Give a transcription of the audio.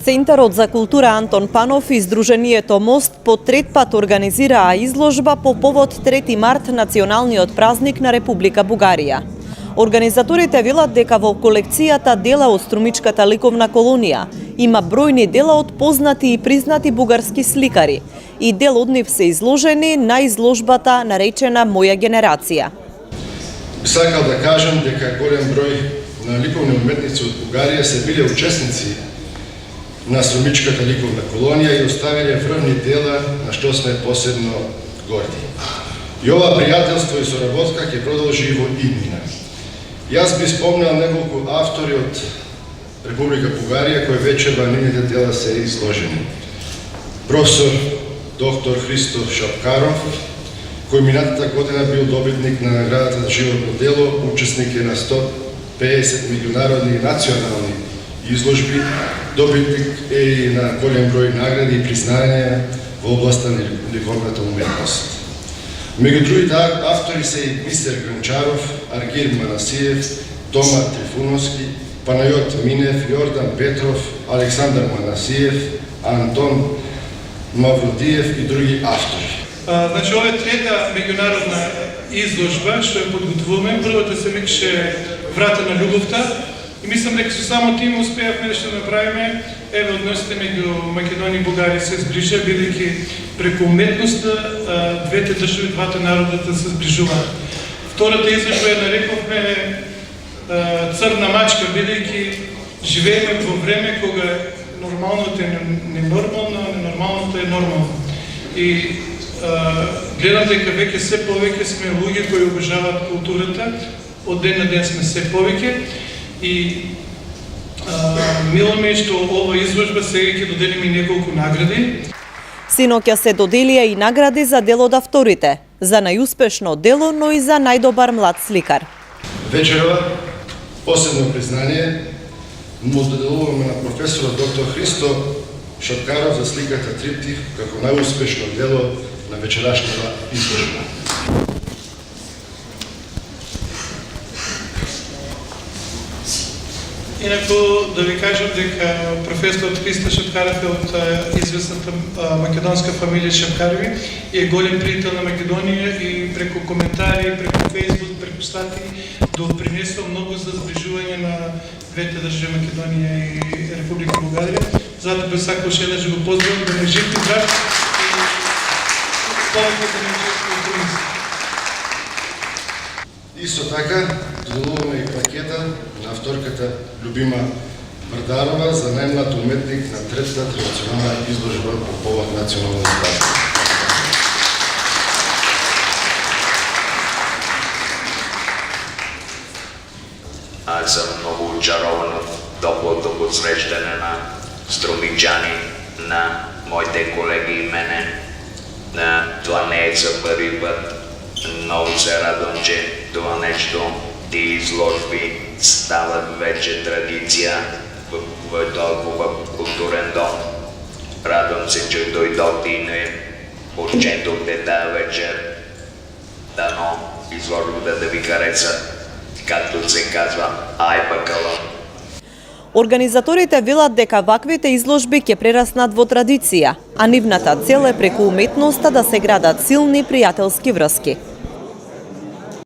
Центарот за култура Антон Панов и Сдруженијето Мост по трет пат организираа изложба по повод 3 март, националниот празник на Република Бугарија. Организаторите велат дека во колекцијата дела од Струмичката ликовна колонија има бројни дела од познати и признати бугарски сликари и дел од нив се изложени на изложбата наречена Моја генерација. Сакал да кажам дека голем број на ликовни уметници од Бугарија се биле учесници на Струмичката ликовна колонија и оставиле врвни дела на што сме посебно горди. И ова пријателство и соработка ќе продолжи и во иднина. Јас би спомнал неколку автори од Република Бугарија кои вечерва нивните дела се изложени. Професор доктор Христо Шапкаров, кој минатата година бил добитник на наградата за животно дело, учесник е на 150 меѓународни и национални изложби, добитник е и на голем број награди и признања во областа на ликовната уметност. Меѓу другите автори се и Мистер Гранчаров, Аргир Манасиев, Тома Трифуновски, Панајот Минев, Јордан Петров, Александар Манасиев, Антон Мавродиев и други автори. Значи, ова е трета меѓународна изложба што ја подготвуваме. Првата се викаше Врата на љубовта и мислам дека со само тим успеавме да што направиме. Еве, односите меѓу Македонија и Бугарија се зближа, бидејќи преку уметноста двете држави, двата народа се зближуваат. Втората изложба ја нарековме Црна мачка, бидејќи живееме во време кога нормалното е ненормално, ненормалното е нормално. И гледам дека веќе се повеќе сме луѓе кои обожаваат културата, од ден на ден сме се повеќе и мило ми е што ова изложба сега ќе доделиме и неколку награди. Синоќа се доделија и награди за дел од авторите, за најуспешно дело, но и за најдобар млад сликар. Вечерва посебно признание му доделуваме на професорот доктор Христо Шапкаров за сликата Триптих како најуспешно дело на вечерашната изложба. Инаку да ви кажам дека професорот Христо Шапкаров е од известната македонска фамилија Шапкарови и е голем пријател на Македонија и преку коментари, преку Фејсбук, преку статии допринесува многу за зближување на двете држави Македонија и Република Бугарија. Затоа би сакал уште еднаш да го поздравам, да ме жив и здрав и повеќе да ме жив и здрав. Исто така, доделуваме и пакета на авторката Љубима Вардарова за најмлад уметник на третата традиционална изложба по повод националниот празник. Аз съм много очарован от топлото посрещане на струмичани, на моите колеги и мене. Това не е за първи път. Много се радвам, че това нещо, ти изложби стават вече традиция в толкова културен дом. Радвам се, че дойдохте и не почетохте тази вечер. Дано изложбата да ви хареса, както се казва, ай бакала. Организаторите велат дека ваквите изложби ќе прераснат во традиција, а нивната цел е преку уметноста да се градат силни пријателски врски.